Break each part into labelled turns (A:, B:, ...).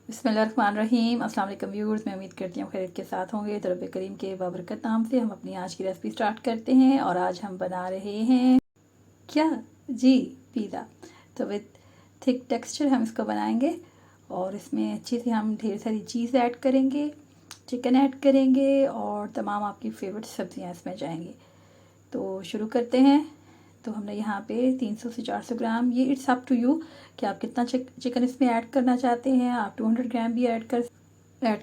A: बिस्मिल्लाहिर्रहमानिर्रहीम। अस्सलाम वालेकुम व्यूअर्स, मैं उम्मीद करती हूँ खैरियत के साथ होंगे। तो रब करीम के बाबरकत नाम से हम अपनी आज की रेसिपी स्टार्ट करते हैं। और आज हम बना रहे हैं क्या जी, पिज़्ज़ा। तो विद थिक टेक्सचर हम इसको बनाएंगे और इसमें अच्छे से हम ढेर सारी चीज़ ऐड करेंगे, चिकन ऐड करेंगे और तमाम आपकी फेवरेट सब्जियाँ इसमें जाएंगी। तो शुरू करते हैं। तो हमने यहाँ पे 300 से 400 ग्राम, ये इट्स अप टू यू कि आप कितना चिकन इसमें ऐड करना चाहते हैं। आप 200 ग्राम भी ऐड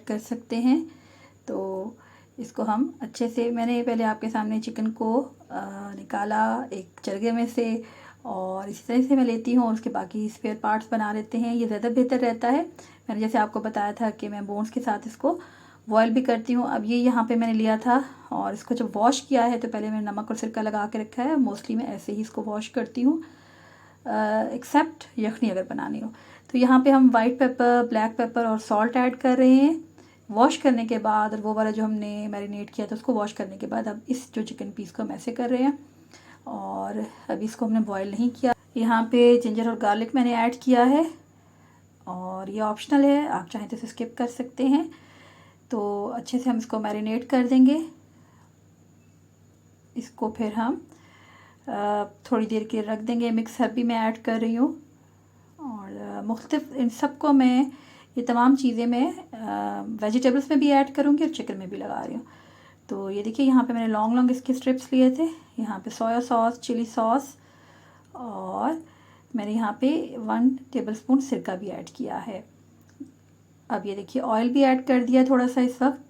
A: कर सकते हैं। तो इसको हम अच्छे से, मैंने पहले आपके सामने चिकन को निकाला एक चरगे में से, और इसी तरह से मैं लेती हूँ और उसके बाकी स्पेयर पार्ट्स बना लेते हैं। ये ज़्यादा बेहतर रहता है। मैंने जैसे आपको बताया था कि मैं बोन्स के साथ इसको बॉयल भी करती हूँ। अब ये यहाँ पे मैंने लिया था और इसको जब वॉश किया है तो पहले मैंने नमक और सिरका लगा के रखा है। मोस्टली मैं ऐसे ही इसको वॉश करती हूँ, एक्सेप्ट यखनी अगर बनानी हो। तो यहाँ पे हम वाइट पेपर, ब्लैक पेपर और सॉल्ट ऐड कर रहे हैं वॉश करने के बाद। और वो वाला जो हमने मैरिनेट किया था उसको वॉश करने के बाद अब इस जो चिकन पीस को हम ऐसे कर रहे हैं। और अभी इसको हमने बॉयल नहीं किया। यहाँ पे जिंजर और गार्लिक मैंने ऐड किया है और ये ऑप्शनल है, आप चाहें तो इसे स्किप कर सकते हैं। तो अच्छे से हम इसको मैरिनेट कर देंगे। इसको फिर हम थोड़ी देर के रख देंगे। मिक्स हर्ब भी मैं ऐड कर रही हूँ और मुख्तलिफ इन सबको मैं, ये तमाम चीज़ें मैं वेजिटेबल्स में भी ऐड करूँगी और चिकन में भी लगा रही हूँ। तो ये देखिए यहाँ पे मैंने लॉन्ग लॉन्ग इसके स्ट्रिप्स लिए थे। यहाँ पे सोया सॉस, चिली सॉस और मैंने यहाँ पे 1 टेबलस्पून सिरका भी ऐड किया है। अब ये देखिए ऑयल भी ऐड कर दिया थोड़ा सा। इस वक्त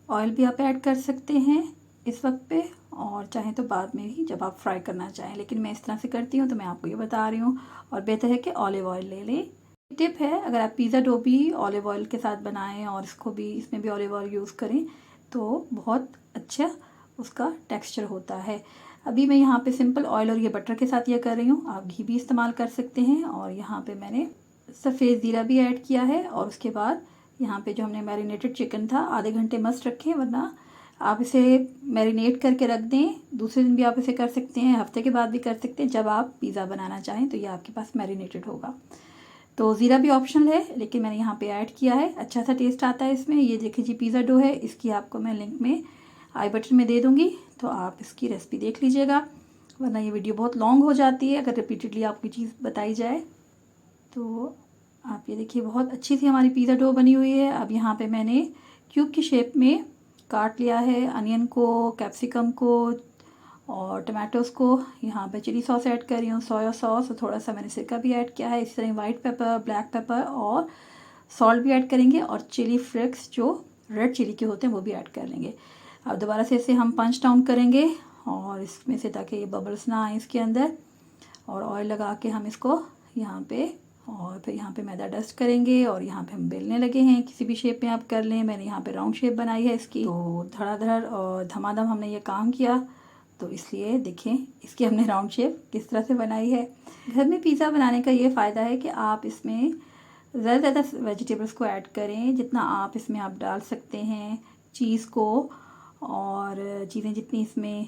A: ऑयल भी आप ऐड कर सकते हैं इस वक्त पे, और चाहें तो बाद में भी जब आप फ्राई करना चाहें, लेकिन मैं इस तरह से करती हूँ तो मैं आपको ये बता रही हूँ। और बेहतर है कि ऑलिव ऑयल ले लें। टिप है, अगर आप पिज़्ज़ा डो भी ऑलिव ऑयल के साथ बनाएं और इसको भी, इसमें भी ऑलिव ऑयल यूज़ करें तो बहुत अच्छा उसका टेक्स्चर होता है। अभी मैं यहाँ पे सिंपल ऑयल और ये बटर के साथ ये कर रही हूँ, आप घी भी इस्तेमाल कर सकते हैं। और यहाँ पे मैंने सफ़ेद ज़ीरा भी ऐड किया है। और उसके बाद यहाँ पे जो हमने मैरिनेटेड चिकन था, आधे घंटे मस्ट रखें, वरना आप इसे मैरिनेट करके रख दें। दूसरे दिन भी आप इसे कर सकते हैं, हफ्ते के बाद भी कर सकते हैं। जब आप पिज़्ज़ा बनाना चाहें तो ये आपके पास मैरिनेटेड होगा। तो ज़ीरा भी ऑप्शनल है, लेकिन मैंने यहाँ पे ऐड किया है। अच्छा सा टेस्ट आता है इसमें। ये देखिए जी, पिज़्ज़ा डो है, इसकी आपको मैं लिंक में आई बटन में दे दूँगी, तो आप इसकी रेसिपी देख लीजिएगा, वरना ये वीडियो बहुत लॉन्ग हो जाती है अगर रिपीटेडली आपकी चीज़ बताई जाए। तो आप ये देखिए बहुत अच्छी सी हमारी पिज़्ज़ा डो बनी हुई है। अब यहाँ पे मैंने क्यूब की शेप में काट लिया है अनियन को, कैप्सिकम को और टमाटोज़ को। यहाँ पे चिली सॉस ऐड कर रही हूँ, सोया सॉस, और थोड़ा सा मैंने सिरका भी ऐड किया है। इसी तरह वाइट पेपर, ब्लैक पेपर और सॉल्ट भी ऐड करेंगे, और चिली फ्लेक्स जो रेड चिली के होते हैं वो भी ऐड कर लेंगे। अब दोबारा से इसे हम पंच डाउन करेंगे और इसमें से, ताकि ये बबल्स ना आए इसके अंदर, और ऑयल लगा के हम इसको यहाँ पे, और फिर यहाँ पे मैदा डस्ट करेंगे और यहाँ पे हम बेलने लगे हैं। किसी भी शेप में आप कर लें, मैंने यहाँ पे राउंड शेप बनाई है इसकी। तो धड़ाधड़ और धमाधम हमने ये काम किया, तो इसलिए देखें इसकी हमने राउंड शेप किस तरह से बनाई है। घर में पिज़्ज़ा बनाने का ये फ़ायदा है कि आप इसमें ज़्यादा से ज़्यादा वेजिटेबल्स को ऐड करें, जितना आप इसमें आप डाल सकते हैं चीज़ को, और चीज़ें जितनी इसमें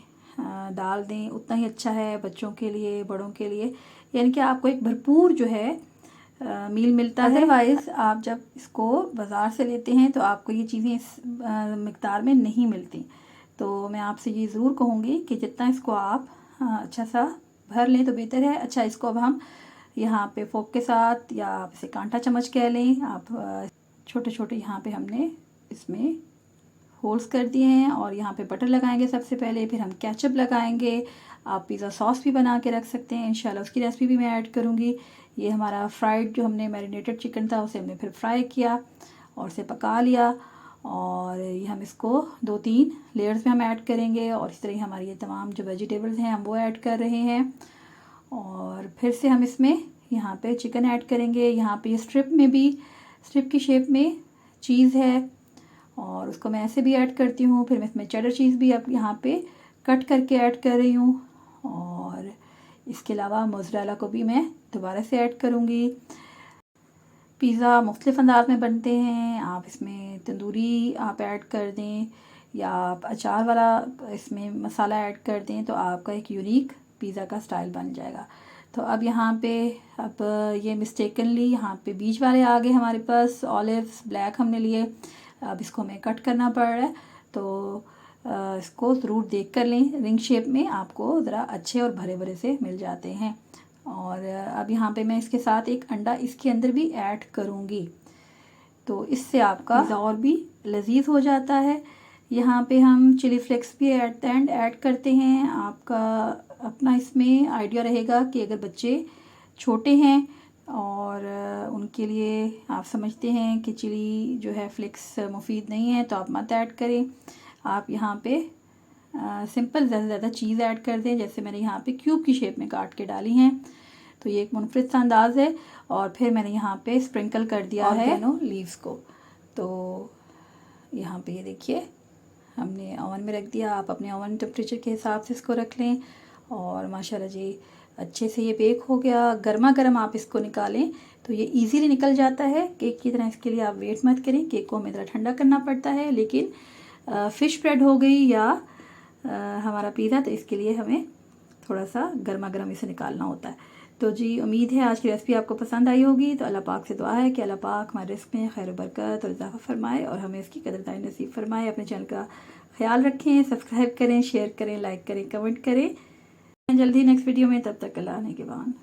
A: डाल दें उतना ही अच्छा है बच्चों के लिए, बड़ों के लिए। यानी कि आपको एक भरपूर जो है मील मिलता है। अदरवाइज़ आप जब इसको बाज़ार से लेते हैं तो आपको ये चीज़ें इस मिक़दार में नहीं मिलती। तो मैं आपसे ये ज़रूर कहूँगी कि जितना इसको आप अच्छा सा भर लें तो बेहतर है। अच्छा, इसको अब हम यहाँ पे फोक के साथ, या आप इसे कांटा चम्मच कह लें, आप छोटे छोटे यहाँ पे हमने इसमें होल्स कर दिए हैं। और यहाँ पे बटर लगाएंगे सबसे पहले, फिर हम केचप लगाएंगे। आप पिज़्ज़ा सॉस भी बना के रख सकते हैं, इंशाल्लाह उसकी रेसिपी भी मैं ऐड करूँगी। ये हमारा फ्राइड जो हमने मैरिनेटेड चिकन था उसे हमने फिर फ्राई किया और उसे पका लिया, और ये हम इसको 2-3 लेयर्स में हम ऐड करेंगे। और इस तरह हमारी ये तमाम जो वेजिटेबल्स हैं हम वो ऐड कर रहे हैं। और फिर से हम इसमें यहाँ पे चिकन ऐड करेंगे। यहाँ पे स्ट्रिप में भी, स्ट्रिप की शेप में चीज़ है और उसको मैं ऐसे भी ऐड करती हूँ। फिर मैं इसमें चेडर चीज़ भी अब यहाँ पे कट करके ऐड कर रही हूँ, और इसके अलावा मोज़रेला को भी मैं दोबारा से ऐड करूँगी। पिज़्ज़ा मुख्तलिफ़ अंदाज में बनते हैं। आप इसमें तंदूरी आप ऐड कर दें, या आप अचार वाला इसमें मसाला ऐड कर दें, तो आपका एक यूनिक पिज़्ज़ा का स्टाइल बन जाएगा। तो अब यहाँ पे अब ये मिस्टेकनली यहाँ पे बीच वाले आ गए हमारे पास, ऑलिव्स ब्लैक हमने लिए। अब इसको हमें कट करना पड़ रहा है, तो इसको ज़रूर देख कर लें, रिंग शेप में आपको ज़रा अच्छे और भरे भरे से मिल जाते हैं। और अब यहाँ पे मैं इसके साथ एक अंडा इसके अंदर भी ऐड करूँगी, तो इससे आपका और भी लजीज हो जाता है। यहाँ पे हम चिली फ्लेक्स भी एट द एंड ऐड करते हैं। आपका अपना इसमें आइडिया रहेगा कि अगर बच्चे छोटे हैं और उनके लिए आप समझते हैं कि चिली जो है फ्लेक्स मुफीद नहीं है, तो आप मत ऐड करें। आप यहाँ पे सिंपल ज़्यादा से ज़्यादा चीज़ ऐड कर दें, जैसे मैंने यहाँ पे क्यूब की शेप में काट के डाली हैं, तो ये एक मुनफरिद सा अंदाज़ है। और फिर मैंने यहाँ पे स्प्रिंकल कर दिया है दोनों लीव्स को। तो यहाँ पे ये देखिए हमने ओवन में रख दिया। आप अपने ओवन टेम्परेचर के हिसाब से इसको रख लें। और माशाल्लाह जी अच्छे से ये बेक हो गया। गर्मा गर्म आप इसको निकालें तो ये इजीली निकल जाता है केक की तरह। इसके लिए आप वेट मत करें, केक को हमें ज़रा ठंडा करना पड़ता है। लेकिन फ़िश ब्रेड हो गई या हमारा पिज़्ज़ा, तो इसके लिए हमें थोड़ा सा गर्मा गर्म इसे निकालना होता है। तो जी उम्मीद है आज की रेसिपी आपको पसंद आई होगी। तो अल्लाह पाक से दुआ है कि अल्लाह पाक हमारे रिस्क में खैर बरकत और इजाफा फरमाए और हमें इसकी कदरदारी नसीब फरमाए। अपने चैनल का ख्याल रखें, सब्सक्राइब करें, शेयर करें, लाइक करें, कमेंट करें। जल्दी नेक्स्ट वीडियो में, तब तक अल्लाह ने के बाद।